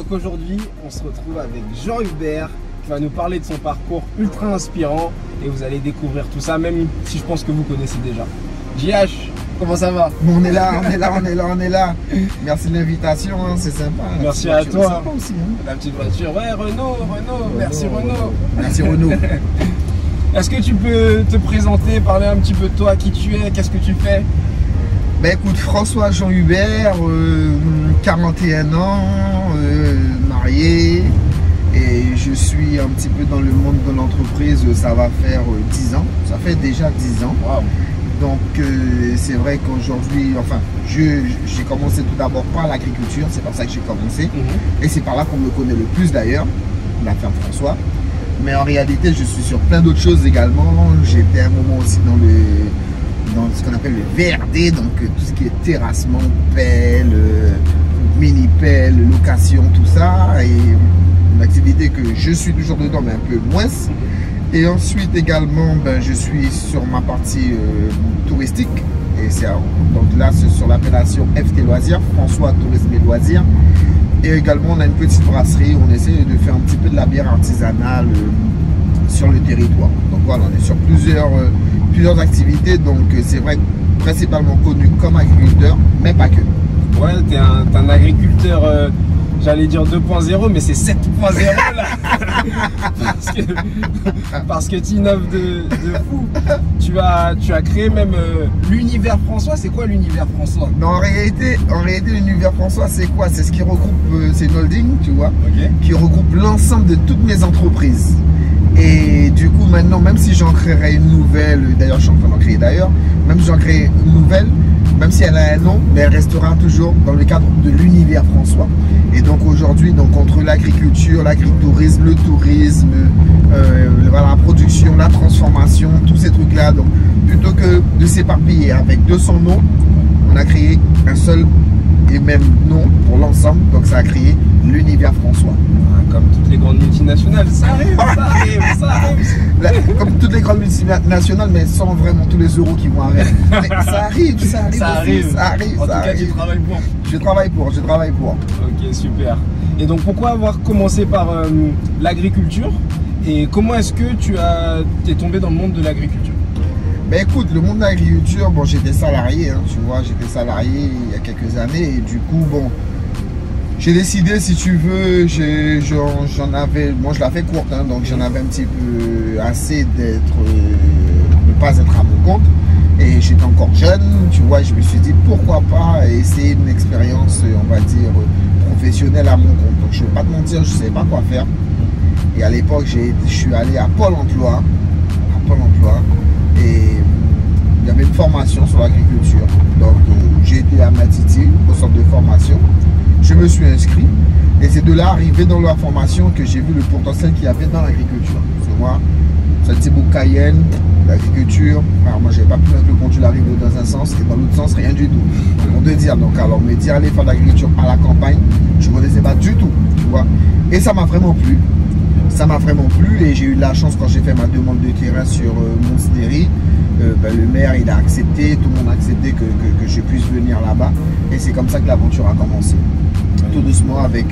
Donc aujourd'hui, on se retrouve avec Jean Hubert qui va nous parler de son parcours ultra inspirant et vous allez découvrir tout ça, même si je pense que vous connaissez déjà. JH, comment ça va? On est là, on est là, on est là, on est là. Merci de l'invitation, hein, c'est sympa. Merci à toi. Sympa aussi, hein. La petite voiture, ouais, Renault, merci Renault. Merci Renault. Est-ce que tu peux te présenter, parler un petit peu de toi, qui tu es, qu'est-ce que tu fais? Ben écoute, François Jean Hubert, 41 ans, marié, et je suis un petit peu dans le monde de l'entreprise, ça va faire 10 ans, ça fait déjà 10 ans. Wow. Donc c'est vrai qu'aujourd'hui, enfin, j'ai commencé tout d'abord par l'agriculture, c'est par ça que j'ai commencé, et c'est par là qu'on me connaît le plus d'ailleurs, la ferme François. Mais en réalité, je suis sur plein d'autres choses également. J'étais un moment aussi dans ce qu'on appelle le VRD, donc tout ce qui est terrassement, pelle, mini-pelle, location, tout ça. Et une activité que je suis toujours dedans, mais un peu moins. Et ensuite également, ben, je suis sur ma partie touristique. Et c'est donc là, c'est sur l'appellation FT Loisirs, François Tourisme et Loisirs. Et également, on a une petite brasserie où on essaie de faire un petit peu de la bière artisanale sur le territoire. Donc voilà, on est sur plusieurs activités. Donc c'est vrai, principalement connu comme agriculteur, mais pas que. Ouais, t'es un agriculteur, j'allais dire 2.0, mais c'est 7.0 là. parce que tu innoves de fou. Tu as créé même l'univers François. C'est quoi l'univers François? Non, en réalité l'univers François, c'est quoi? C'est ce qui regroupe, c'est une holding, tu vois, okay, qui regroupe l'ensemble de toutes mes entreprises. Et du coup, maintenant, même si j'en créerais une nouvelle, d'ailleurs, je suis en train d'en créer d'ailleurs, même si j'en crée une nouvelle, même si elle a un nom, mais elle restera toujours dans le cadre de l'univers François. Et donc aujourd'hui, donc entre l'agriculture, l'agritourisme, le tourisme, la production, la transformation, tous ces trucs-là, donc plutôt que de s'éparpiller avec 200 noms, on a créé un seul et même nom pour l'ensemble, donc ça a créé l'univers François. Comme toutes les grandes multinationales, ça arrive, ça arrive, ça arrive. Là, comme toutes les grandes multinationales, mais sans vraiment tous les euros qui vont avec. Mais ça arrive, ça arrive. Ça arrive. Ça arrive. En tout cas, tu travailles pour. Je travaille pour. Ok, super. Et donc, pourquoi avoir commencé par l'agriculture? Et comment est-ce que t'es tombé dans le monde de l'agriculture? Ben écoute, le monde de l'agriculture, bon, j'étais salarié, hein, tu vois, j'étais salarié il y a quelques années, et du coup, bon, j'ai décidé, si tu veux, j'en avais, moi je la fais courte, hein, donc j'en avais un petit peu assez de ne pas être à mon compte, et j'étais encore jeune, tu vois, je me suis dit pourquoi pas essayer une expérience, on va dire, professionnelle à mon compte. Donc je ne vais pas te mentir, je ne savais pas quoi faire, et à l'époque, je suis allé à Pôle emploi, et il y avait une formation sur l'agriculture, donc j'ai été à Matiti au centre de formation. Je me suis inscrit et c'est de là arrivé dans la formation que j'ai vu le potentiel qu'il y avait dans l'agriculture. Parce que moi, Santiago Cayenne, l'agriculture, alors moi j'avais pas pu mettre le pendule arrive dans un sens et dans l'autre sens rien du tout. On doit dire, donc alors me dire aller faire de l'agriculture à la campagne, je ne connaissais pas du tout, tu vois. Et ça m'a vraiment plu. Ça m'a vraiment plu et j'ai eu de la chance quand j'ai fait ma demande de terrain sur Montsdéry. Ben, le maire il a accepté, tout le monde a accepté que je puisse venir là-bas et c'est comme ça que l'aventure a commencé. Tout doucement avec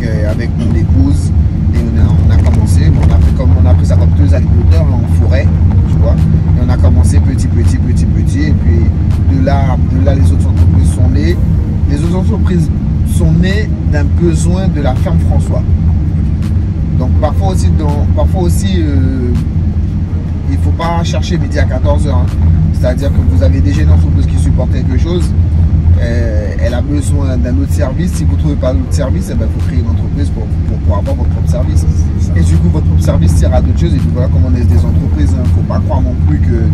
mon épouse et on a commencé, on a pris ça comme deux agriculteurs en forêt, tu vois, et on a commencé petit et puis de là les autres entreprises sont nées. Les autres entreprises sont nées d'un besoin de la ferme François. Donc parfois aussi il ne faut pas chercher midi à 14h. Hein. C'est-à-dire que vous avez déjà une entreprise qui supporte quelque chose, elle a besoin d'un autre service. Si vous ne trouvez pas l'autre service, il faut créer une entreprise pour avoir votre propre service. Et du coup, votre propre service sert à d'autres choses. Et puis voilà comment on est des entreprises. Il ne faut pas croire non plus que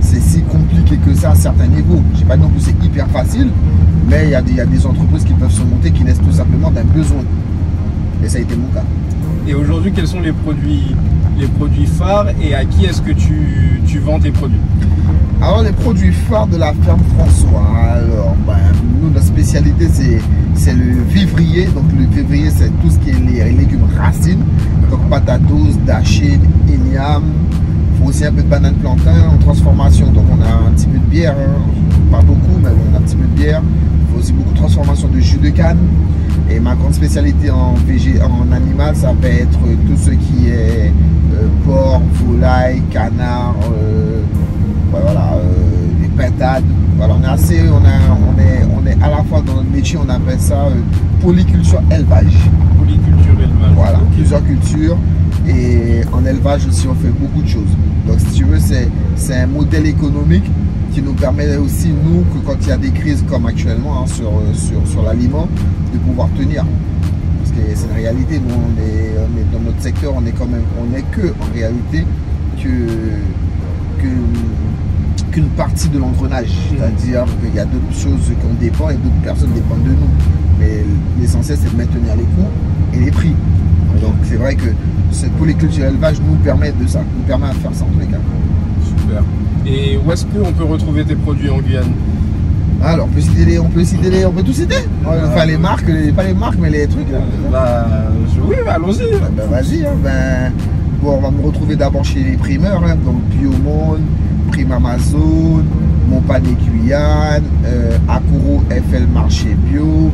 c'est si compliqué que ça à certains niveaux. Je ne sais pas non plus c'est hyper facile, mais il y a des entreprises qui peuvent se monter qui naissent tout simplement d'un besoin. Et ça a été mon cas. Et aujourd'hui, quels sont les produits phares et à qui est-ce que tu vends tes produits? Alors les produits phares de la ferme François, alors nous notre spécialité c'est le vivrier. Donc le vivrier c'est tout ce qui est les légumes racines, donc patates douces, dachine, igname. Il faut aussi un peu de banane plantain en transformation. Donc on a un petit peu de bière, hein. Pas beaucoup mais on a un petit peu de bière. Il faut aussi beaucoup de transformation de jus de canne. Et ma grande spécialité en animal, ça va être tout ce qui est porc, volaille, canard, voilà, les pintades. Voilà, on est à la fois dans notre métier, on appelle ça polyculture élevage. Polyculture élevage. Voilà, plusieurs cultures. Et en élevage aussi, on fait beaucoup de choses. Donc, si tu veux, c'est un modèle économique qui nous permet aussi, nous, que quand il y a des crises comme actuellement hein, sur l'aliment, de pouvoir tenir. Parce que c'est une réalité. Nous, on est dans notre secteur, on est que en réalité qu'une partie de l'engrenage. C'est-à-dire qu'il y a d'autres choses qu'on dépend et d'autres personnes dépendent de nous. Mais l'essentiel, c'est de maintenir les coûts et les prix. Donc, c'est vrai que cette polyculture élevage nous permet de ça, nous permet de faire ça en tous les cas. Super. Et où est-ce qu'on peut retrouver tes produits en Guyane? Alors, on peut tout citer. Enfin, les marques, pas les marques, mais les trucs. Oui, allons-y. Vas-y. Bon, on va me retrouver d'abord chez les primeurs, hein, donc Biomonde, Prime Amazon, Mon Panier Guyane, Akuro FL Marché Bio.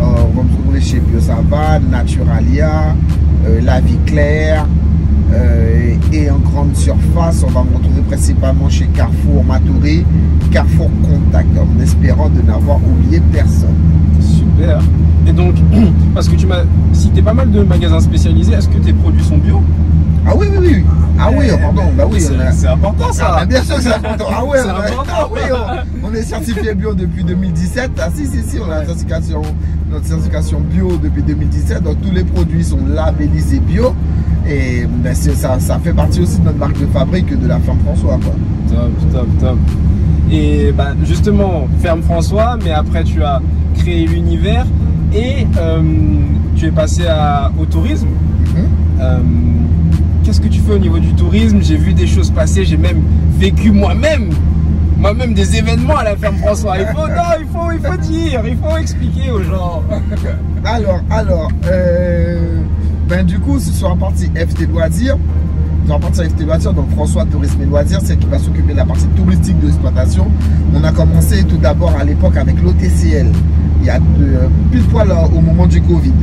On va me retrouver chez Bio Savane, Naturalia, La Vie Claire. Et en grande surface, on va me retrouver principalement chez Carrefour Matouré, Carrefour Contact, en espérant de n'avoir oublié personne. Super. Et donc, parce que tu m'as cité pas mal de magasins spécialisés, est-ce que tes produits sont bio? Ah oui. Ah oui, pardon, bah oui. C'est important ça. Ah, bien sûr, c'est important. Ah oui, important. On est certifié bio depuis 2017. Ah si, on a notre certification bio depuis 2017. Donc tous les produits sont labellisés bio. Et ben, ça fait partie aussi de notre marque de fabrique de la Ferme François. Quoi. Top. Et bah, justement, Ferme François, mais après tu as créé l'univers et tu es passé au tourisme. Qu'est-ce que tu fais au niveau du tourisme? J'ai vu des choses passer, j'ai même vécu moi-même des événements à la Ferme François. Il faut dire, il faut expliquer aux gens. Alors, ben du coup, sur la partie FT Loisirs, donc François Tourisme et Loisirs, c'est qui va s'occuper de la partie touristique de l'exploitation. On a commencé tout d'abord à l'époque avec l'OTCL, il y a pile poil au moment du Covid.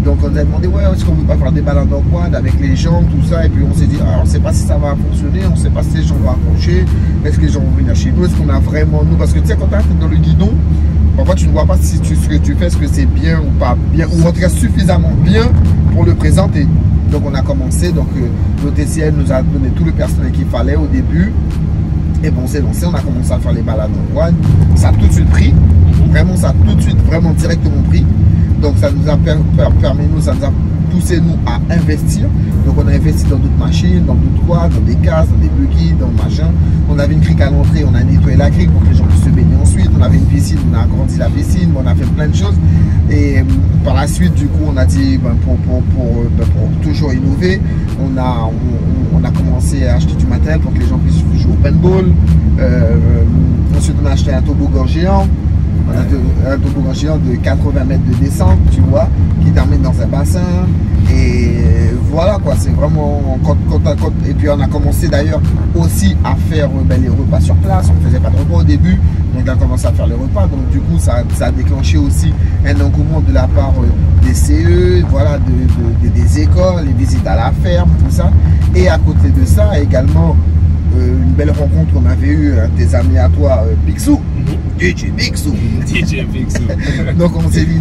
Donc on nous a demandé, ouais, est-ce qu'on ne veut pas faire des balades en quad avec les gens, tout ça. Et puis on s'est dit, on ne sait pas si ça va fonctionner, on ne sait pas si les gens vont accrocher, est-ce que les gens vont venir chez nous, est-ce qu'on a vraiment nous. Parce que tu sais, quand tu es dans le guidon, parfois tu ne vois pas si ce que tu fais, est-ce que c'est bien ou pas bien, ou en tout cas suffisamment bien pour le présenter. Donc on a commencé, donc l'OTCL nous a donné tout le personnel qu'il fallait au début. Et bon, on s'est lancé, on a commencé à faire les balades en quad. Ça a tout de suite pris, vraiment, ça a tout de suite vraiment directement pris. Donc ça nous a permis, ça nous a poussé nous à investir. Donc on a investi dans d'autres machines, dans d'autres quads, dans des cases, dans des buggy, dans machin. On avait une crique à l'entrée, on a nettoyé la crique pour que les gens puissent se baigner ensuite. On avait une piscine, on a agrandi la piscine, on a fait plein de choses. Et par la suite, du coup, on a dit, pour toujours innover, on a commencé à acheter du matériel pour que les gens puissent jouer au paintball. Ensuite, on a acheté un toboggan géant. Un toboggan géant de 80 mètres de descente, tu vois, qui termine dans un bassin. Et voilà quoi, c'est vraiment. Et puis on a commencé d'ailleurs aussi à faire les repas sur place. On ne faisait pas de repas au début, donc on a commencé à faire les repas. Donc du coup, ça a déclenché aussi un engouement de la part des CE, voilà, des écoles, les visites à la ferme, tout ça. Et à côté de ça, également, une belle rencontre qu'on avait eue, tes amis à toi, Picsou. DJ Picsou. Donc on s'est dit,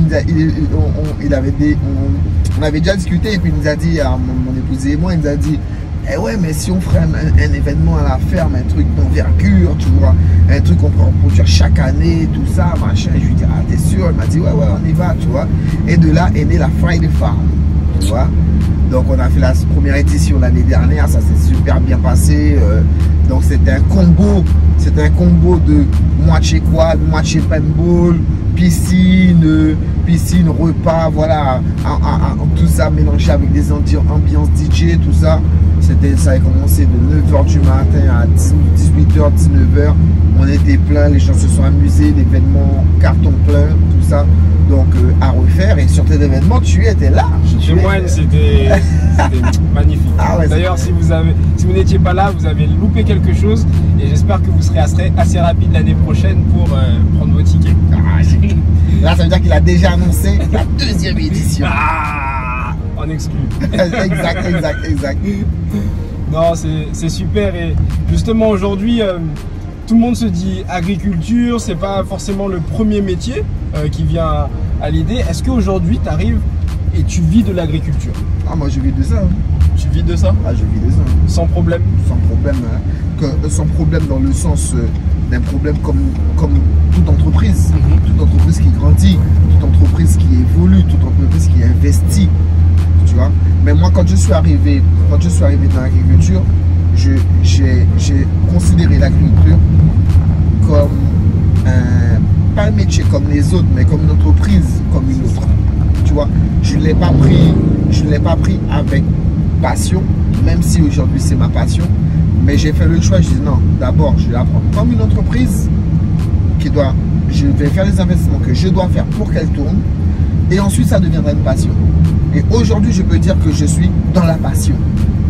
on avait déjà discuté et puis il nous a dit, mon épouse et moi, il nous a dit, eh ouais, mais si on ferait un événement à la ferme, un truc d'envergure, tu vois, un truc qu'on peut reproduire chaque année, tout ça, machin. Et je lui dis, ah t'es sûr? Il m'a dit, ouais, on y va, tu vois. Et de là est née la Friday Farm, tu vois. Donc on a fait la première édition l'année dernière, ça s'est super bien passé. Donc c'était un combo de moitié quad, moitié paintball, piscine, repas, voilà, tout ça mélangé avec des ambiances DJ, tout ça. Ça a commencé de 9h du matin à 18h, 19h. On était plein, les gens se sont amusés, l'événement carton plein, tout ça. donc à refaire. Et sur tes événements, tu étais là. Chez moi, c'était magnifique. Ah ouais, d'ailleurs, si vous n'étiez pas là, vous avez loupé quelque chose. Et j'espère que vous serez assez rapide l'année prochaine pour prendre vos tickets. Là, ça veut dire qu'il a déjà annoncé la deuxième édition. En exclu. exact. Non, c'est super. Et justement, aujourd'hui, tout le monde se dit agriculture, c'est pas forcément le premier métier qui vient à l'idée. Est-ce qu'aujourd'hui, tu arrives et tu vis de l'agriculture? Ah, moi, je vis de ça. Tu vis de ça? Ah, je vis de ça. Sans problème? Sans problème. Sans problème dans le sens d'un problème comme toute entreprise. Toute entreprise qui grandit, toute entreprise qui évolue, toute entreprise qui investit. Tu vois? Mais moi, quand je suis arrivé dans l'agriculture, j'ai considéré l'agriculture comme pas un métier comme les autres, mais comme une entreprise comme une autre. Tu vois, je ne l'ai pas pris avec passion, même si aujourd'hui c'est ma passion. Mais j'ai fait le choix, je dis non, d'abord je vais la prendre comme une entreprise je vais faire les investissements que je dois faire pour qu'elle tourne. Et ensuite ça deviendra une passion. Et aujourd'hui je peux dire que je suis dans la passion.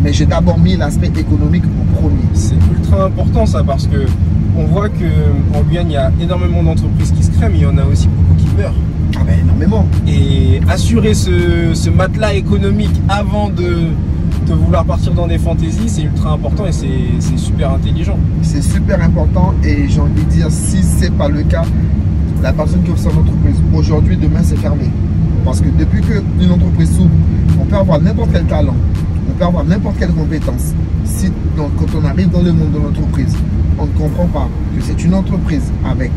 Mais j'ai d'abord mis l'aspect économique en premier. C'est ultra important ça, parce que on voit qu'en Guyane il y a énormément d'entreprises qui se créent, mais il y en a aussi beaucoup qui meurent. Ah ben énormément. Et assurer ce matelas économique avant de vouloir partir dans des fantaisies, c'est ultra important et c'est super intelligent. C'est super important, et j'ai envie de dire, si c'est pas le cas, la personne qui ouvre son entreprise aujourd'hui, demain c'est fermé. Parce que depuis qu'une entreprise s'ouvre, on peut avoir n'importe quel talent, on peut avoir n'importe quelle compétence. Donc, quand on arrive dans le monde de l'entreprise, on ne comprend pas que c'est une entreprise avec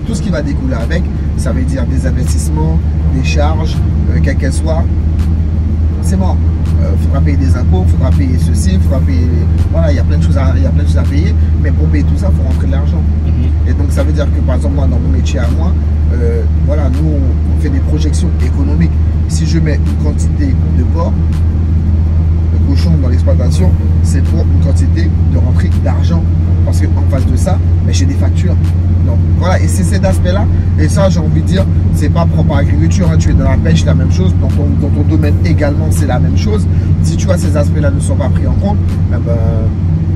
tout ce qui va découler avec. Ça veut dire des investissements, des charges, quelles qu'elles soient. C'est mort. Faudra payer des impôts, faudra payer ceci, faudra payer... Voilà, il y a plein de choses à payer. Mais pour payer tout ça, il faut rentrer de l'argent. Et donc ça veut dire que par exemple, moi, dans mon métier à moi, voilà, nous, on fait des projections économiques. Si je mets une quantité de porc, de cochon dans l'exploitation, c'est pour une quantité de rentrée d'argent. Parce qu'en face de ça, j'ai des factures. Donc voilà, et c'est cet aspect-là. Et ça, j'ai envie de dire, c'est pas propre à l'agriculture. Tu es dans la pêche, la même chose. Dans ton domaine également, c'est la même chose. Si tu vois ces aspects-là ne sont pas pris en compte,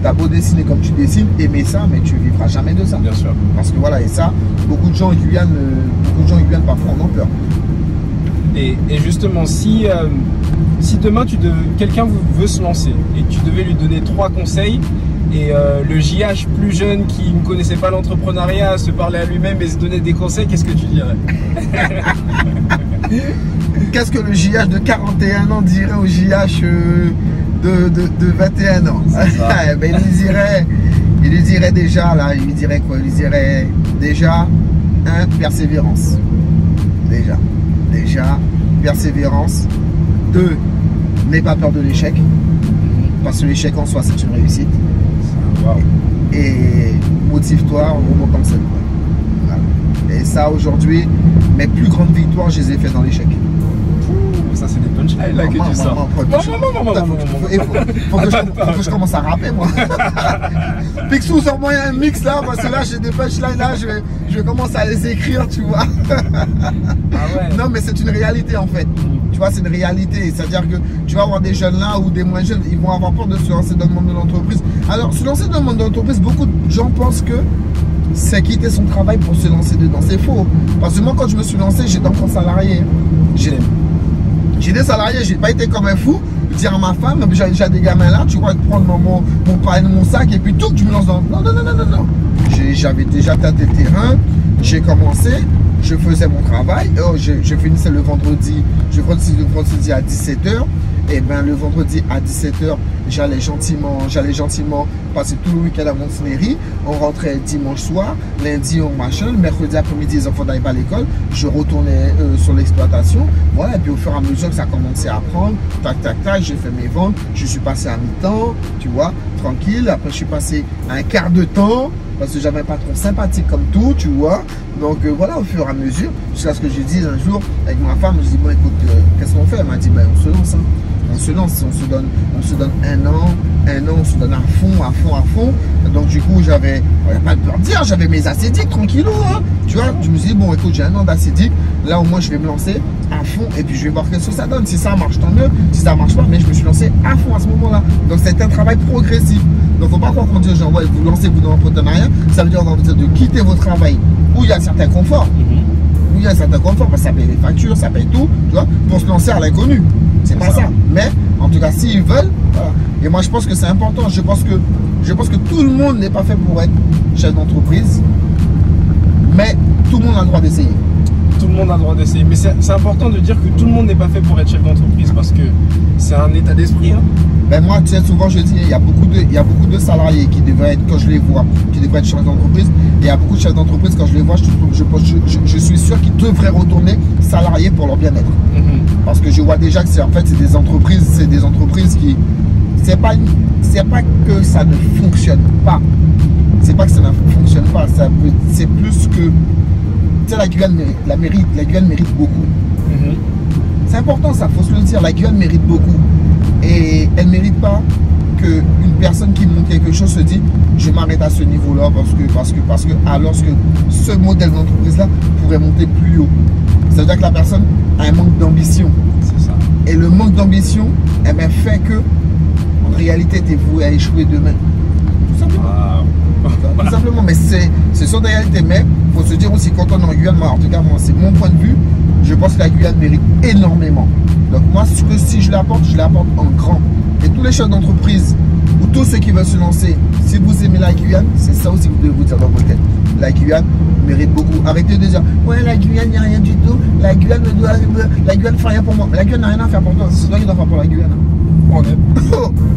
t'as beau dessiner comme tu dessines, aimer ça, mais tu vivras jamais de ça. Bien sûr. Parce que voilà, et ça, beaucoup de gens en Guyane parfois en ont peur. Et justement, si demain quelqu'un veut se lancer et que tu devais lui donner 3 conseils, et le JH plus jeune qui ne connaissait pas l'entrepreneuriat se parlait à lui-même et se donnait des conseils, qu'est-ce que tu dirais? Qu'est-ce que le JH de 41 ans dirait au JH de 21 ans? Ben, il lui dirait déjà, là, il lui dirait quoi? Il lui dirait déjà, persévérance. Déjà, persévérance. 2, n'aie pas peur de l'échec. Parce que l'échec en soi, c'est une réussite. Wow. Et motive-toi, remonte en scène. Voilà. Et ça, aujourd'hui, mes plus grandes victoires, je les ai faites dans l'échec. Ça, c'est des punchlines là que tu sors. Faut que je commence à rapper, moi. Picsou, sors-moi un mix là, parce que là, j'ai des punchlines là, je vais commencer à les écrire, tu vois. Ah ouais. Non, mais c'est une réalité en fait. Tu vois, c'est une réalité. C'est-à-dire que tu vas avoir des jeunes là ou des moins jeunes, ils vont avoir peur de se lancer dans le monde de l'entreprise. Alors, se lancer dans le monde de l'entreprise, beaucoup de gens pensent que c'est quitter son travail pour se lancer dedans. C'est faux. Parce que moi, quand je me suis lancé, j'étais encore salarié. J'étais salarié, j'ai pas été comme un fou, dire à ma femme, j'ai déjà des gamins là, tu vois, prendre mon pain, mon sac, et puis tout, tu me lances dans... Non. J'avais déjà tâté le terrain, j'ai commencé, je faisais mon travail, je finissais le vendredi, à 17h, et bien le vendredi à 17h, j'allais gentiment passer tout le week-end à Montigny, on rentrait dimanche soir, lundi on machin, le mercredi après-midi les enfants n'allaient pas à l'école, je retournais sur l'exploitation, voilà, et puis au fur et à mesure que ça commençait à prendre, tac, j'ai fait mes ventes, je suis passé à mi-temps, tu vois, tranquille. Après, je suis passé à un quart de temps parce que j'avais un patron sympathique comme tout, tu vois. Donc voilà, au fur et à mesure, jusqu'à ce que je dise un jour avec ma femme, je dis bon écoute, qu'est-ce qu'on fait? Elle m'a dit ben on se lance, hein. On se lance, on se donne un an, on se donne à fond. Donc du coup, j'avais pas peur de dire, j'avais mes acédiques tranquillou, hein. Tu vois, je me suis dit bon écoute, j'ai un an d'acédique, là au moins je vais me lancer à fond et puis je vais voir ce que ça donne. Si ça marche, tant mieux. Si ça marche pas, mais je me suis lancé à fond à ce moment-là. Donc c'est un travail progressif. Donc faut pas croire qu'on dit aux gens ouais, vous lancez vous dans l'entrepreneuriat, ça veut dire de quitter votre travail où il y a un certain confort. Où il y a un certain confort parce que ça paye les factures, ça paye tout, tu vois, pour se lancer à l'inconnu. C'est pas ça. Mais en tout cas, s'ils veulent, voilà. Et moi je pense que c'est important. Je pense que tout le monde n'est pas fait pour être chef d'entreprise, mais tout le monde a le droit d'essayer. Tout le monde a le droit d'essayer. Mais c'est important de dire que tout le monde n'est pas fait pour être chef d'entreprise parce que c'est un état d'esprit. Hein. Ben moi, tu sais, souvent je dis, il y a beaucoup de salariés qui devraient être, quand je les vois, qui devraient être chefs d'entreprise. Et il y a beaucoup de chefs d'entreprise, quand je les vois, je suis sûr qu'ils devraient retourner salariés pour leur bien-être. Parce que je vois déjà que c'est des entreprises qui, c'est pas que ça ne fonctionne pas. C'est pas que ça ne fonctionne pas. C'est plus que, tu sais, la Guyane mérite beaucoup. C'est important ça, faut se le dire. La Guyane mérite beaucoup. Et elle ne mérite pas qu'une personne qui monte quelque chose se dit je m'arrête à ce niveau-là parce que alors que ce modèle d'entreprise-là pourrait monter plus haut. Ça veut dire que la personne a un manque d'ambition. C'est ça. Et le manque d'ambition fait que en réalité tu es voué à échouer demain. Tout simplement. Wow. Tout simplement, mais c'est son réalité. Mais il faut se dire aussi quand on est en Guyane, moi, en tout cas moi c'est mon point de vue, je pense que la Guyane mérite énormément. Donc moi, si je l'apporte en grand. Et tous les chefs d'entreprise ou tous ceux qui veulent se lancer, si vous aimez la Guyane, c'est ça aussi que vous devez vous dire dans votre tête. La Guyane mérite beaucoup. Arrêtez de dire ouais, la Guyane, il n'y a rien du tout. La Guyane ne fait rien pour moi. Mais la Guyane n'a rien à faire pour toi. C'est toi qui dois faire pour la Guyane. On est.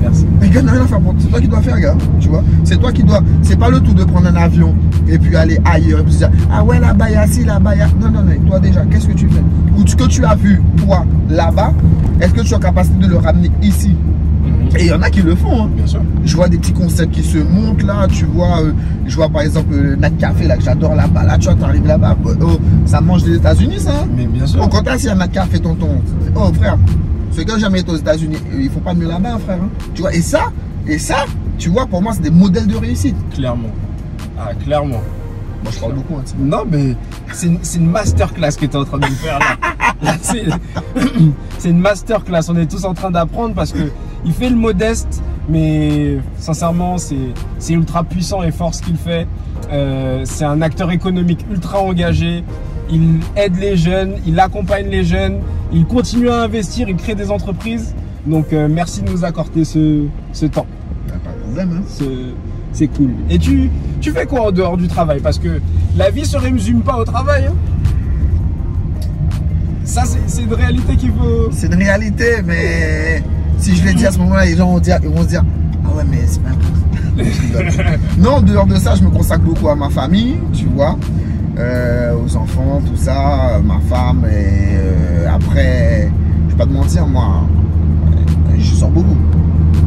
Merci. La Guyane n'a rien à faire pour toi. C'est toi qui dois faire, gars. Tu vois. C'est toi qui dois. C'est pas le tout de prendre un avion et puis aller ailleurs et puis dire ah ouais, là-bas, il y a ci, là-bas, il y a. Non. Toi déjà, qu'est-ce que tu fais? Ou ce que tu as vu, toi, là-bas, est-ce que tu as capacité de le ramener ici? Et il y en a qui le font. Hein. Bien sûr. Je vois des petits concepts qui se montent là. Tu vois, je vois par exemple Nat Café là que j'adore là-bas. Là, tu vois, t'arrives là-bas. Oh, ça mange des États-Unis, ça. Mais bien sûr. Au contraire, s'il y a Nat Café, tonton. Oh frère, ceux qui n'ont jamais été aux États-Unis, ils font pas mieux là-bas, frère. Hein. Tu vois, et ça, tu vois, pour moi, c'est des modèles de réussite. Clairement. Ah, clairement. Moi, je parle beaucoup. Hein, non, mais c'est une masterclass que tu es en train de nous faire là. C'est une masterclass. On est tous en train d'apprendre parce que il fait le modeste, mais sincèrement, c'est ultra puissant et fort ce qu'il fait. C'est un acteur économique ultra engagé. Il aide les jeunes, il accompagne les jeunes, il continue à investir, il crée des entreprises. Donc, merci de nous accorder ce temps. Pas de problème. Hein. C'est cool. Et tu fais quoi en dehors du travail? Parce que la vie se résume pas au travail. Hein. Ça, c'est une réalité qu'il faut... C'est une réalité, mais si je l'ai dit à ce moment-là, les gens vont se dire ah ouais, mais c'est pas important. Non, dehors de ça, je me consacre beaucoup à ma famille, tu vois, aux enfants, tout ça, ma femme. Et après, je vais pas te mentir, moi, je sors beaucoup.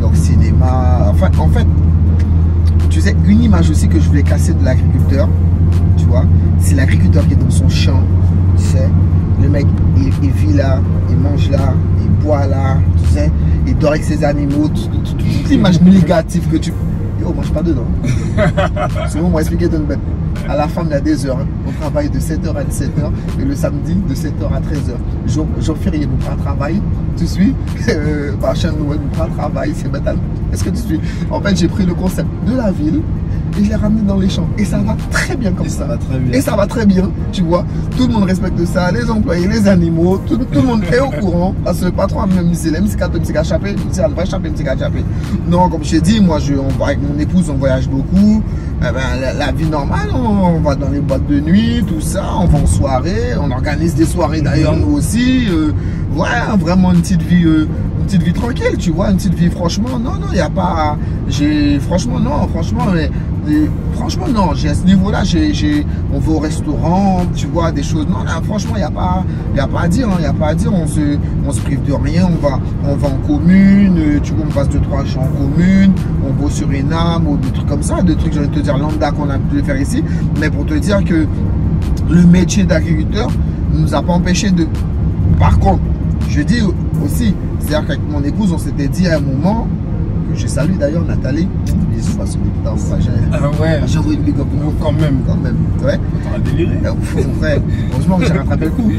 Donc, cinéma, en fait, tu sais, une image aussi que je voulais casser de l'agriculteur, tu vois, c'est l'agriculteur qui est dans son champ, tu sais. Le mec, il vit là, il mange là, il boit là, tu sais, il dort avec ses animaux, toute l'image négative que tu... Yo, mange pas dedans. C'est bon, on va expliquer d'une bête. À la fin, il y a des heures. Hein. On travaille de 7h à 17h et le samedi de 7h à 13h. Jour férié, nous prend travail. Tu suis Machin Noël, nous prend travail. C'est bête. Est-ce que tu suis? En fait, j'ai pris le concept de la ville et je l'ai ramené dans les champs. Et ça va très bien comme ça. Ça va très bien. Et ça va très bien, tu vois. Tout le monde respecte ça, les employés, les animaux, tout le monde est au courant. Parce que le patron, même si c'est échappé, non, comme je t'ai dit, moi, avec mon épouse, on voyage beaucoup. La vie normale, on va dans les boîtes de nuit, tout ça, on va en soirée, on organise des soirées d'ailleurs, nous aussi. Voilà, vraiment une petite vie tranquille, tu vois, une petite vie, franchement, non, il n'y a pas, franchement, Et franchement, non, j'ai à ce niveau-là, on va au restaurant, tu vois, des choses. Non, là, franchement, il n'y a pas à dire, hein, y a pas à dire, on se prive de rien, on va en commune, tu vois, on passe 2-3 jours en commune, on va au Suriname, ou des trucs comme ça, des trucs, j'ai envie de te dire, lambda qu'on a pu faire ici. Mais pour te dire que le métier d'agriculteur ne nous a pas empêché de. Par contre, je dis aussi, c'est-à-dire qu'avec mon épouse, on s'était dit à un moment, que je salue d'ailleurs Nathalie, j'ai envoyé une big up quand même. Ouais. On a déliré. Frère, heureusement que j'ai rattrapé le coup.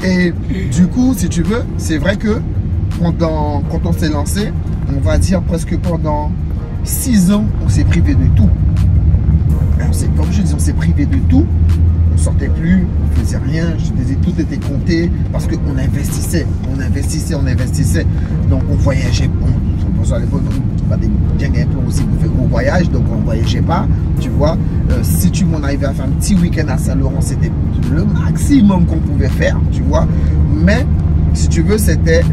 Et du coup, si tu veux, c'est vrai que quand on s'est lancé, on va dire presque pendant 6 ans, on s'est privé de tout. Comme je dis, on s'est privé de tout. On sortait plus, on faisait rien, je disais tout était compté parce qu'on investissait, donc on voyageait, à l'époque on avait bien un plan aussi pour faire gros voyage, donc on voyageait pas, tu vois. Si on arrivait à faire un petit week-end à Saint-Laurent, c'était le maximum qu'on pouvait faire, tu vois. Mais si tu veux, c'était,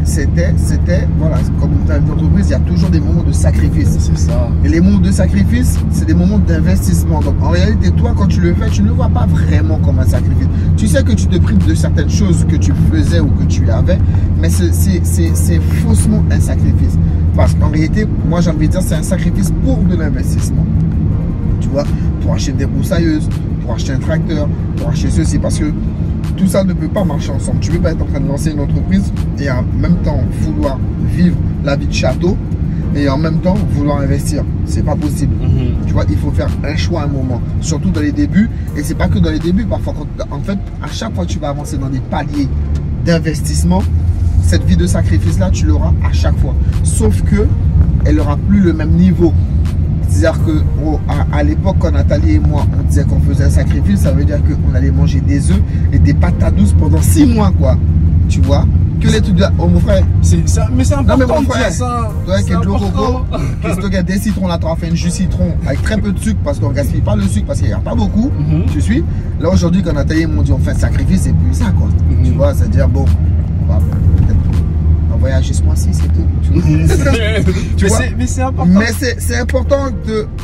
voilà, comme dans une entreprise, il y a toujours des moments de sacrifice. C'est ça. Et les moments de sacrifice, c'est des moments d'investissement. Donc en réalité, toi, quand tu le fais, tu ne le vois pas vraiment comme un sacrifice. Tu sais que tu te prives de certaines choses que tu faisais ou que tu avais, mais c'est faussement un sacrifice. Parce qu'en réalité, moi j'ai envie de dire, c'est un sacrifice pour de l'investissement. Tu vois, pour acheter des broussailleuses, pour acheter un tracteur, pour acheter ceci, parce que tout ça ne peut pas marcher ensemble. Tu ne peux pas être en train de lancer une entreprise et en même temps vouloir vivre la vie de château et en même temps vouloir investir. C'est pas possible. Tu vois, il faut faire un choix à un moment, surtout dans les débuts. Et c'est pas que dans les débuts, parfois, en fait, à chaque fois que tu vas avancer dans des paliers d'investissement, cette vie de sacrifice-là, tu l'auras à chaque fois. Sauf que elle n'aura plus le même niveau. C'est-à-dire qu'à l'époque, quand Nathalie et moi, on disait qu'on faisait un sacrifice, ça veut dire qu'on allait manger des œufs et des patates douces pendant 6 mois, quoi. Tu vois? Que les trucs de... Oh, mon frère. Ça, mais c'est important. Non, mais mon frère, ça. Toi, avec le coco, qu'est-ce que tu as des citrons là, tu as fait une jus citron avec très peu de sucre parce qu'on ne gaspille pas le sucre parce qu'il n'y a pas beaucoup. Tu suis? Là, aujourd'hui, quand Nathalie et moi, on dit on fait un sacrifice, c'est plus ça, quoi. Tu vois? C'est-à-dire, bon, on va peut-être voyager ce mois-ci, c'est tout. Tu vois? Mais c'est important. Mais c'est important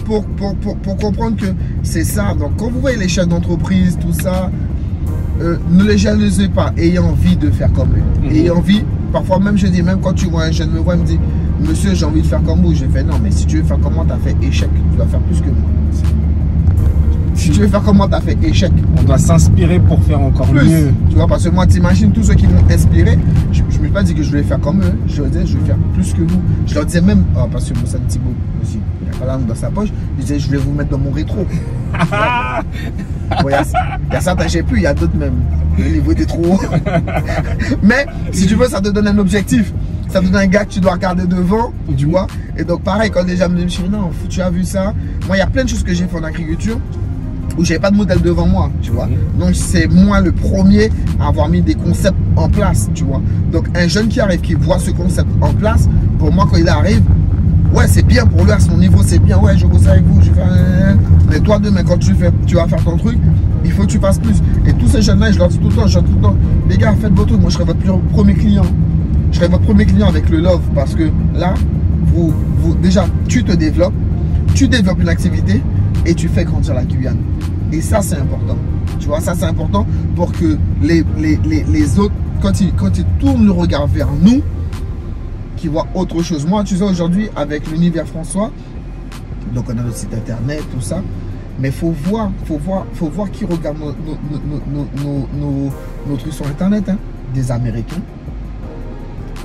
pour comprendre que c'est ça. Donc, quand vous voyez les chefs d'entreprise, tout ça, ne les jalousez pas. Ayez envie de faire comme eux. Ayez envie. Parfois, même je dis, même quand tu vois un jeune me voit, il me dit, monsieur, j'ai envie de faire comme vous. Je fais, non, mais si tu veux faire comme moi, tu as fait échec. Tu dois faire plus que moi. Si tu veux faire comme moi, tu as fait échec. On doit s'inspirer pour faire encore mieux. Tu vois, parce que moi, t'imagines tous ceux qui m'ont inspiré. Je ne me suis pas dit que je voulais faire comme eux. Je leur disais, je vais faire plus que vous. Je leur disais même, parce que Moussa Thibault aussi, il n'a pas l'arme dans sa poche. Je disais, je vais vous mettre dans mon rétro. Il y a certains, j'ai plus, il y a d'autres même. Le niveau était trop haut. Mais si tu veux, ça te donne un objectif. Ça te donne un gars que tu dois regarder devant, tu vois. Et donc, pareil, quand déjà me dit, non, tu as vu ça. Moi, il y a plein de choses que j'ai fait en agriculture où j'avais pas de modèle devant moi, tu vois. Donc c'est moi le premier à avoir mis des concepts en place, tu vois. Donc un jeune qui arrive, qui voit ce concept en place, pour moi quand il arrive, ouais c'est bien pour lui à son niveau, c'est bien, ouais je bosse avec vous, je fais mais toi demain quand tu vas faire ton truc, il faut que tu fasses plus. Et tous ces jeunes là, je leur dis tout le temps, les gars faites votre truc, moi je serai votre premier client. Je serai votre premier client avec le Love parce que là, déjà tu te développes, tu développes une activité et tu fais grandir la Guyane. Et ça, c'est important. Tu vois, ça, c'est important pour que les autres, quand ils tournent le regard vers nous, qu'ils voient autre chose. Moi, tu sais, aujourd'hui, avec l'univers François, donc on a notre site internet, tout ça, mais il faut voir qui regarde nos trucs sur internet. Hein. Des Américains,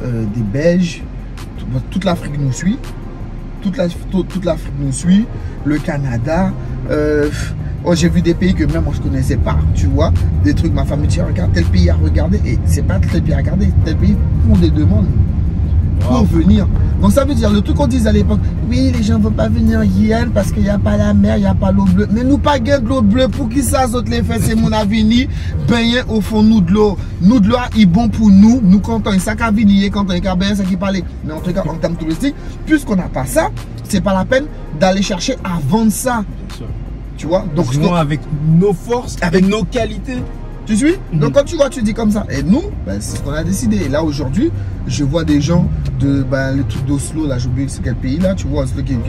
des Belges, toute l'Afrique nous suit. Toute l'Afrique nous suit, le Canada. Oh, j'ai vu des pays que même moi je connaissais pas, tu vois, des trucs, ma famille dit regarde tel pays à regarder, et c'est pas tel pays à regarder, tel pays font des demandes pour venir. Donc ça veut dire, le truc qu'on disait à l'époque, oui les gens ne vont pas venir hier parce qu'il n'y a pas la mer, il n'y a pas l'eau bleue, mais nous pas gain de l'eau bleue, pour qui ça saute les fesses, c'est mon avenir, baigner au fond nous de l'eau est bon pour nous quand on a un sac à venir, quand on a un cabin, ça qui parlait, mais en tout cas en termes touristiques, puisqu'on n'a pas ça, c'est pas la peine d'aller chercher à vendre ça. Bien sûr. Tu vois, donc avec nos forces, avec nos qualités. Tu suis? Donc quand tu vois, tu dis comme ça. Et nous, ben, c'est ce qu'on a décidé. Et là aujourd'hui, je vois des gens le truc d'Oslo, là, j'ai oublié c'est quel pays là, tu vois, Oslo qui nous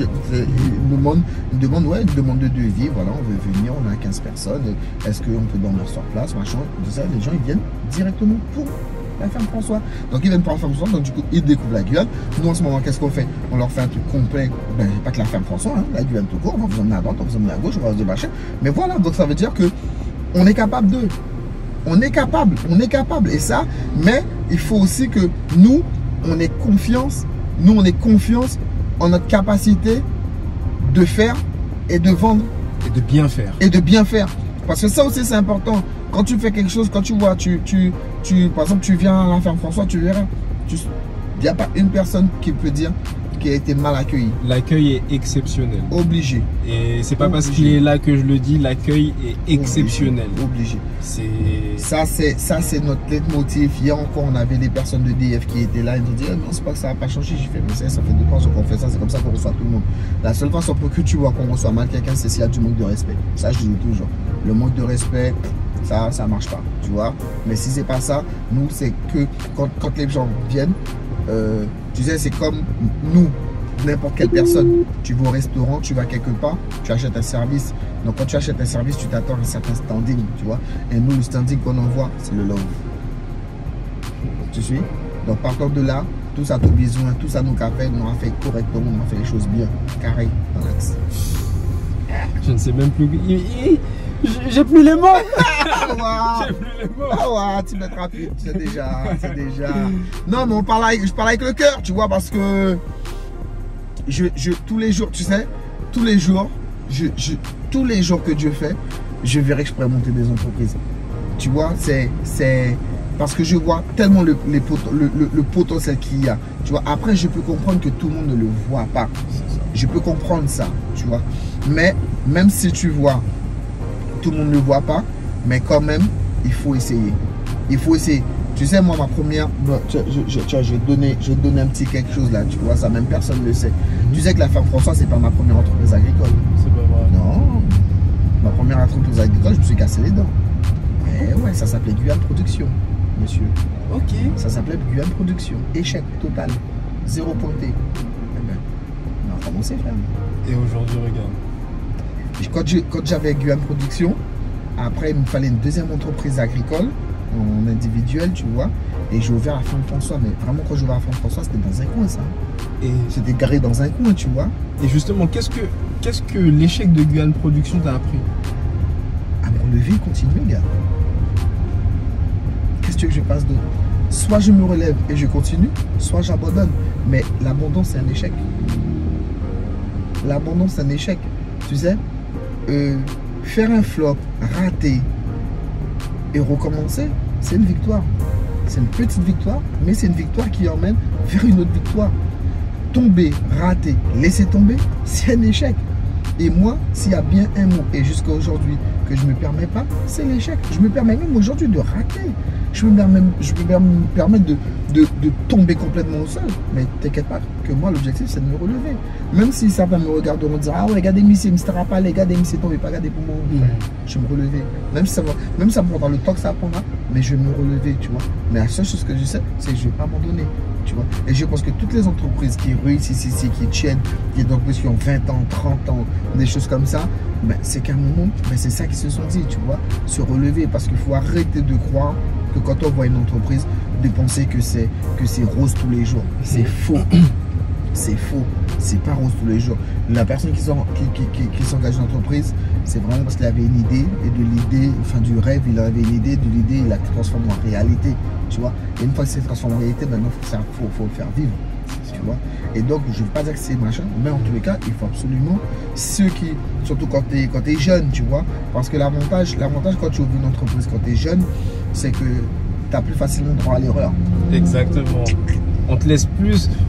demande, ouais, une demande de devis, voilà, on veut venir, on a 15 personnes, est-ce qu'on peut dormir sur place, machin, tout ça, les gens ils viennent directement pour la ferme François. Donc ils viennent pour la ferme François, donc du coup ils découvrent la Guyane. Nous en ce moment, qu'est-ce qu'on fait? On leur fait un truc complet, pas que la ferme François, hein, la Guyane tout court, on va vous emmener à droite, on va vous emmener à gauche, on va se débarcher. Mais voilà, donc ça veut dire que on est capable de. On est capable. Et ça, mais il faut aussi que nous, on ait confiance en notre capacité de faire et de vendre. Et de bien faire. Parce que ça aussi, c'est important. Quand tu fais quelque chose, quand tu vois, par exemple, tu viens à la ferme François, tu verras. Il n'y a pas une personne qui peut dire qui a été mal accueilli. L'accueil est exceptionnel. Obligé. Et c'est pas parce qu'il est là que je le dis, l'accueil est exceptionnel. Obligé. Ça c'est notre leitmotiv. Hier encore, on avait des personnes de DF qui étaient là. Ils nous disaient, non, c'est pas que ça n'a pas changé. J'ai fait, mais ça fait 2 ans qu'on fait ça. C'est comme ça qu'on reçoit tout le monde. La seule façon pour que tu vois qu'on reçoit mal quelqu'un, c'est s'il y a du manque de respect. Ça, je dis toujours. Le manque de respect, ça marche pas. Tu vois. Mais si c'est pas ça, nous, c'est que quand les gens viennent, tu sais, c'est comme nous, n'importe quelle personne. Tu vas au restaurant, tu vas quelque part, tu achètes un service. Donc quand tu achètes un service, tu t'attends à un certain standing, tu vois. Et nous, le standing qu'on envoie, c'est le love. Tu suis? Donc partant de là, tout ça tout besoin, tout ça nous a fait, nous a fait correctement, on a fait les choses bien, carré, dans l'axe. Je ne sais même plus. J'ai plus les mots. J'ai plus les mots. Ah ouais, tu mets rapide, c'est déjà. Non, mais je parle avec le cœur, tu vois, parce que tous les jours, tu sais, tous les jours que Dieu fait, je verrai que je pourrais monter des entreprises. Tu vois, c'est parce que je vois tellement le potentiel qu'il y a. Tu vois, après, je peux comprendre que tout le monde ne le voit pas. Je peux comprendre ça, tu vois. Mais même si tu vois, tout le monde ne le voit pas, mais quand même, il faut essayer. Il faut essayer. Tu sais, moi, ma première... je vais te donner un petit quelque chose là, tu vois, ça même personne ne le sait. Tu sais que la ferme François, c'est pas ma première entreprise agricole. C'est pas vrai. Non. Ma première entreprise agricole, je me suis cassé les dents. Et ouais, ça s'appelait Guyane Production, monsieur. Ok. Ça s'appelait Guyane Production. Échec total. 0 pointé. Eh ben, on a commencé, frère. Et aujourd'hui, regarde. Quand j'avais Guyane Production, après il me fallait une deuxième entreprise agricole en individuel, tu vois, et j'ai ouvert la ferme François. Mais vraiment, quand j'ai ouvert la ferme François, c'était dans un coin, ça. Et c'était garé dans un coin, tu vois. Et justement, qu'est-ce que l'échec de Guyane Production t'a appris? À me relever et continuer, gars. Qu'est-ce que je fasse d'autre? Soit je me relève et je continue, soit j'abandonne. Mais l'abandon, c'est un échec. L'abandon, c'est un échec. Tu sais, faire un flop, rater et recommencer, c'est une victoire. C'est une petite victoire, mais c'est une victoire qui emmène vers une autre victoire. Tomber, rater, laisser tomber, c'est un échec. Et moi, s'il y a bien un mot, et jusqu'à aujourd'hui, que je ne me permets pas, c'est l'échec. Je me permets même aujourd'hui de rater. Je peux me permettre de tomber complètement au sol. Mais t'inquiète pas que moi, l'objectif, c'est de me relever. Même si certains me regarderont et diront, ah ouais, regardez, Missy, Mr. pas les gars, Missy, tombez pas, regardez pour moi. Je vais me relever. Même si ça me prendra le temps que ça prendra, mais je vais me relever, tu vois. Mais la seule chose que je sais, c'est que je ne vais pas abandonner. Tu vois. Et je pense que toutes les entreprises qui réussissent ici, qui tiennent, qui ont 20 ans, 30 ans, des choses comme ça, ben, c'est qu'à un moment, ben, c'est ça qu'ils se sont dit, tu vois, se relever. Parce qu'il faut arrêter de croire que quand on voit une entreprise, de penser que c'est rose tous les jours. C'est faux. C'est faux. C'est pas rose tous les jours. La personne qui s'engage dans l'entreprise, c'est vraiment parce qu'il avait une idée, et de l'idée, enfin du rêve, il avait une idée, de l'idée, il la transforme en réalité. Tu vois. Et une fois que c'est transformé en réalité, maintenant, faut le faire vivre. Tu vois. Et donc, je ne veux pas dire que c'est machin, mais en tous les cas, il faut absolument ceux qui, surtout quand tu es jeune, tu vois, parce que l'avantage quand tu ouvres une entreprise quand tu es jeune, c'est que tu as plus facilement droit à l'erreur. Exactement.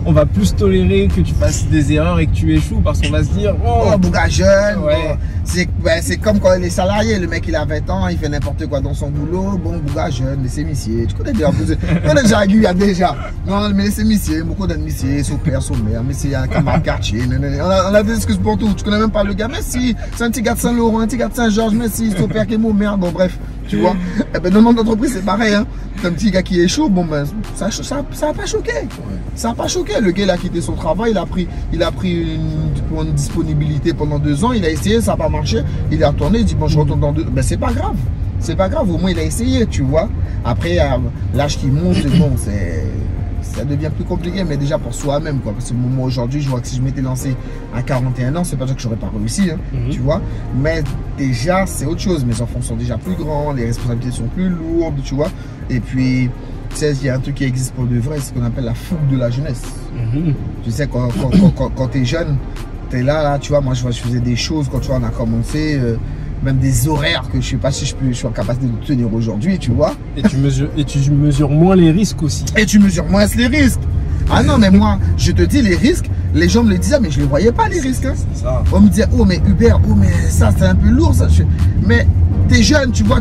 On va plus tolérer que tu fasses des erreurs et que tu échoues parce qu'on va se dire, oh bouga jeune, ouais. C'est comme quand les salariés, le mec il a 20 ans, il fait n'importe quoi dans son boulot, bon bouga jeune, laissez missier, tu connais déjà, il y a déjà, non mais laissez missier, beaucoup d'un missier, son père, son mère, mais c'est un camarade quartier, on a des excuses pour tout, tu connais même pas le gars, mais si, c'est un petit gars de Saint-Laurent, un petit gars de Saint-Georges, mais si, son père qui est mon merde, bon bref, Tu vois? Eh ben, dans le monde d'entreprise, c'est pareil. Hein. Un petit gars qui est chaud, bon ben, ça a pas choqué. Ouais. Ça n'a pas choqué. Le gars, il a quitté son travail, il a pris une disponibilité pendant 2 ans, il a essayé, ça n'a pas marché. Il est retourné, il dit bon, je retourne dans 2 ans. Ben, c'est pas grave. C'est pas grave, au moins il a essayé, tu vois. Après, l'âge qui monte, bon, ça devient plus compliqué, mais déjà pour soi-même, quoi. Parce que moi, aujourd'hui, je vois que si je m'étais lancé à 41 ans, c'est pas dire que j'aurais pas réussi, hein, tu vois. Mais déjà, c'est autre chose. Mes enfants sont déjà plus grands, les responsabilités sont plus lourdes, tu vois. Et puis, tu sais, il y a un truc qui existe pour de vrai, c'est ce qu'on appelle la fougue de la jeunesse. Tu sais, quand tu es jeune, tu es là, tu vois. Moi, je faisais des choses quand tu vois, on a commencé. Même des horaires que je sais pas si je suis en capacité de tenir aujourd'hui, tu vois. Et tu mesures moins les risques aussi. Et tu mesures moins les risques. Ah non, mais moi, je te dis, les risques, les gens me le disaient, mais je ne les voyais pas, les risques. Hein. Ça. On me disait, oh, mais Uber, oh, mais ça, c'est un peu lourd. Ça. Mais tu es jeune, tu vois,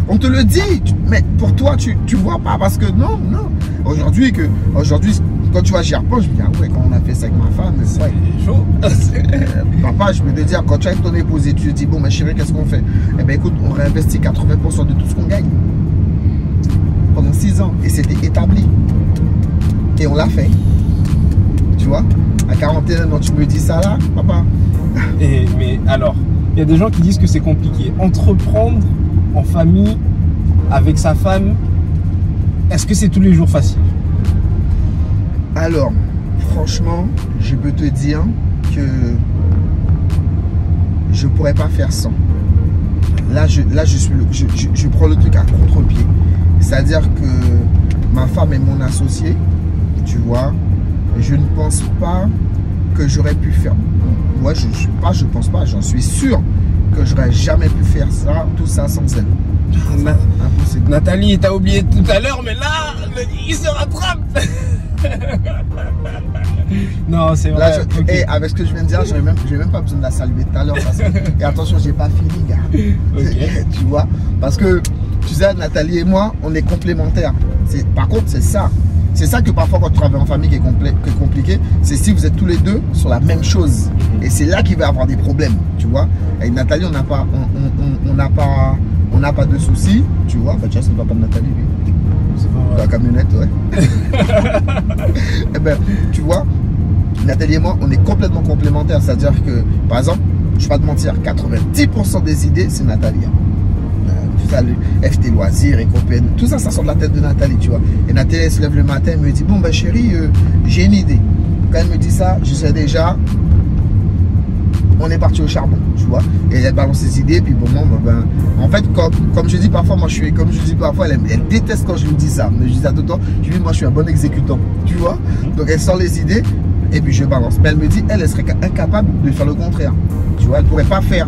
on te le dit, mais pour toi, tu vois pas. Parce que non. Aujourd'hui, quand tu vois, j'y repense, je me dis, ah ouais, quand on a fait ça avec ma femme, c'est chaud. Papa, je peux te dire, quand tu es avec ton épouse et tu te dis, bon, ma chérie, qu'est-ce qu'on fait? Eh bien, écoute, on réinvestit 80% de tout ce qu'on gagne pendant 6 ans. Et c'était établi. Et on l'a fait. Tu vois? À 41 ans, tu me dis ça là, papa? Mais alors, il y a des gens qui disent que c'est compliqué. Entreprendre en famille, avec sa femme, est-ce que c'est tous les jours facile? Alors, franchement, je peux te dire que je ne pourrais pas faire sans. Là, je prends le truc à contre-pied. C'est-à-dire que ma femme est mon associée, tu vois. Je ne pense pas que j'aurais pu faire. Moi, je pense pas, j'en suis sûr que j'aurais jamais pu faire ça, tout ça sans elle. Impossible. Nathalie, t'as oublié tout à l'heure, mais là, il se rattrape. Non, c'est vrai. Là, okay. Avec ce que je viens de dire, je n'ai même pas besoin de la saluer tout à l'heure. Et attention, j'ai pas fini, gars. Okay. Tu vois, parce que tu sais, Nathalie et moi, on est complémentaires. Par contre, c'est ça. C'est ça que parfois, quand tu travailles en famille, qui est compliqué, c'est si vous êtes tous les deux sur la même chose. Et c'est là qu'il va y avoir des problèmes, tu vois. Avec Nathalie, on n'a pas de soucis, tu vois. Bah, tiens, c'est le papa de Nathalie, lui. C'est pas la camionnette, ouais. Eh ben, tu vois, Nathalie et moi, on est complètement complémentaires. C'est-à-dire que, par exemple, je ne vais pas te mentir, 90% des idées, c'est Nathalie. Tout ça, le FT Loisirs et compagnie, tout ça, ça sort de la tête de Nathalie, tu vois. Et Nathalie, elle se lève le matin, elle me dit, bon, ben chérie, j'ai une idée. Quand elle me dit ça, je sais déjà, on est parti au charbon, tu vois. Et elle balance ses idées, puis bon, ben, en fait, comme je dis parfois, moi, elle déteste quand je lui dis ça. Mais je dis à tout le temps, moi, je suis un bon exécutant, tu vois. Donc, elle sort les idées, et puis je balance. Mais elle me dit, elle serait incapable de faire le contraire. Tu vois, elle pourrait pas faire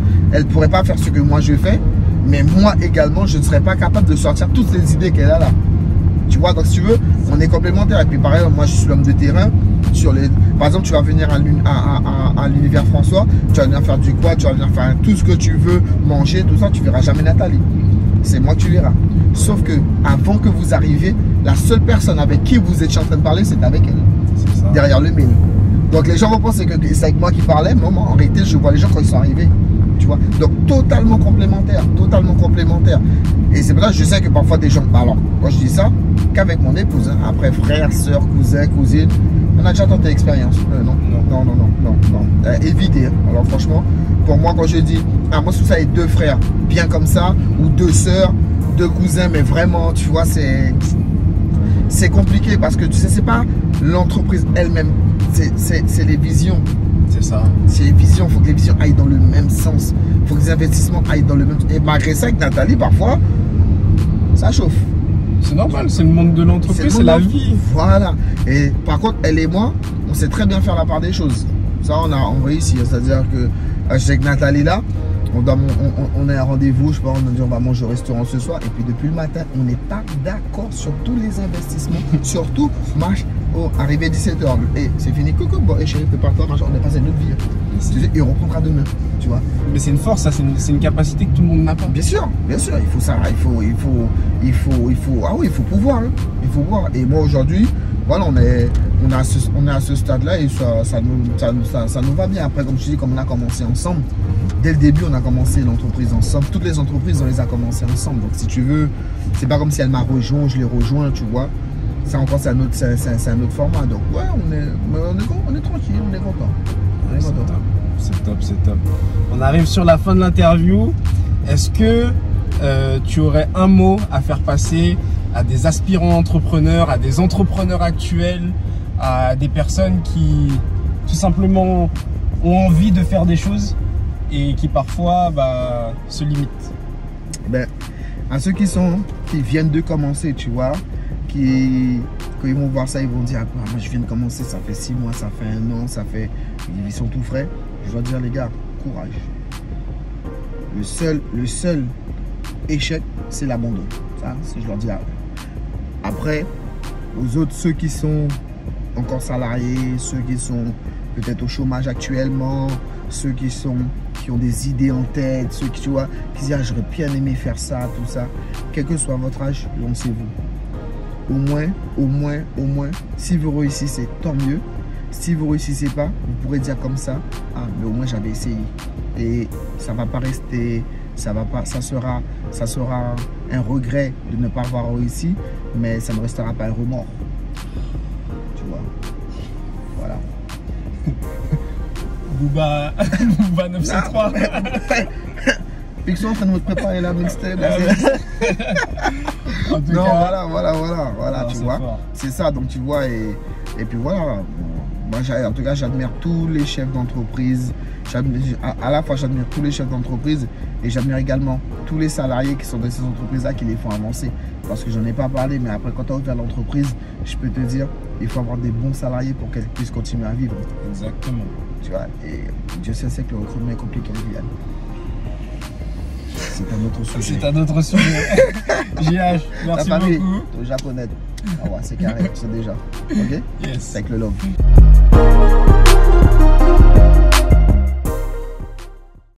ce que moi je fais. Mais moi également, je ne serais pas capable de sortir toutes les idées qu'elle a là. Tu vois, donc si tu veux, on est complémentaires. Et puis pareil, moi je suis l'homme de terrain. Par exemple, tu vas venir à l'univers François, tu vas venir faire du quad, tu vas venir faire tout ce que tu veux, manger, tout ça, tu verras jamais Nathalie. C'est moi que tu verras. Sauf que avant que vous arriviez, la seule personne avec qui vous étiez en train de parler, c'est avec elle. Derrière le mail. Donc les gens vont penser que c'est avec moi qui parlais, mais moi en réalité, je vois les gens quand ils sont arrivés. Tu vois, donc totalement complémentaire. Et c'est pour ça que je sais que parfois des gens, alors quand je dis ça, qu'avec mon épouse, hein, après frère, soeur, cousin, cousine, on a déjà tenté l'expérience. Non. Éviter. Hein. Alors franchement, pour moi quand je dis, moi sous ça et 2 frères, bien comme ça, ou 2 soeurs, 2 cousins, mais vraiment, tu vois, c'est compliqué parce que tu sais, c'est pas l'entreprise elle-même, c'est les visions. C'est ça. C'est les visions, il faut que les visions aillent dans le même sens. Il faut que les investissements aillent dans le même sens. Et malgré ça, avec Nathalie, parfois, ça chauffe. C'est normal, c'est le monde de l'entreprise, c'est la vie. Voilà. Et par contre, elle et moi, on sait très bien faire la part des choses. Ça, on réussit. C'est-à-dire que avec Nathalie là, on a un rendez-vous, je sais pas, on a dit on va manger au restaurant ce soir. Et puis depuis le matin, on n'est pas d'accord sur tous les investissements. Surtout, arrivé 17h. Et c'est fini, coucou, bon, et chérie, prépare-toi, on est passé une autre vie. Et on reprendra demain, tu vois. Mais c'est une force, ça, c'est une capacité que tout le monde n'a pas. Bien sûr, il faut ça, il faut pouvoir, hein. Il faut voir. Et moi aujourd'hui, voilà, on est à ce stade-là et ça nous va bien. Après, comme je dis, comme on a commencé ensemble, dès le début, on a commencé l'entreprise ensemble. Toutes les entreprises, on les a commencées ensemble. Donc, si tu veux, c'est pas comme si elle m'a rejoint, je l'ai rejoint, tu vois. Ça encore, c'est un autre format. Donc, ouais, on est tranquille, on est content. C'est top, c'est top. On arrive sur la fin de l'interview. Est-ce que tu aurais un mot à faire passer à des aspirants entrepreneurs, à des entrepreneurs actuels, à des personnes qui tout simplement ont envie de faire des choses et qui parfois se limitent? Ben, à ceux qui viennent de commencer, tu vois, quand ils vont voir ça, ils vont dire, ah, moi je viens de commencer, ça fait 6 mois, ça fait 1 an, ils sont tout frais. Je dois dire, les gars, courage. Le seul échec, c'est l'abandon. Ça, je leur dis. Après, aux autres, ceux qui sont encore salariés, ceux qui sont peut-être au chômage actuellement, ceux qui ont des idées en tête, ceux qui, tu vois, qui disent, ah, j'aurais bien aimé faire ça, tout ça. Quel que soit votre âge, lancez-vous. Au moins, si vous réussissez, tant mieux. Si vous ne réussissez pas, vous pourrez dire comme ça, ah, mais au moins j'avais essayé. Et ça ne va pas rester, ça sera un regret de ne pas avoir réussi, mais ça ne restera pas un remords. Tu vois. Voilà. Booba 903. Pixon en train de me préparer la mixtape. Non, voilà, tu vois. C'est ça, donc tu vois, et puis voilà. Moi, en tout cas, j'admire tous les chefs d'entreprise. À la fois, j'admire tous les chefs d'entreprise et j'admire également tous les salariés qui sont dans ces entreprises-là qui les font avancer. Parce que j'en ai pas parlé, mais après, quand tu as ouvert l'entreprise, je peux te dire, il faut avoir des bons salariés pour qu'elles puissent continuer à vivre. Exactement. Tu vois, et Dieu sait que le recrutement est compliqué en Guyane. C'est un autre sujet. C'est un autre sujet. JH, merci beaucoup. Au japonais. Ah ouais, c'est carré, c'est déjà. Ok? Yes. Avec le love.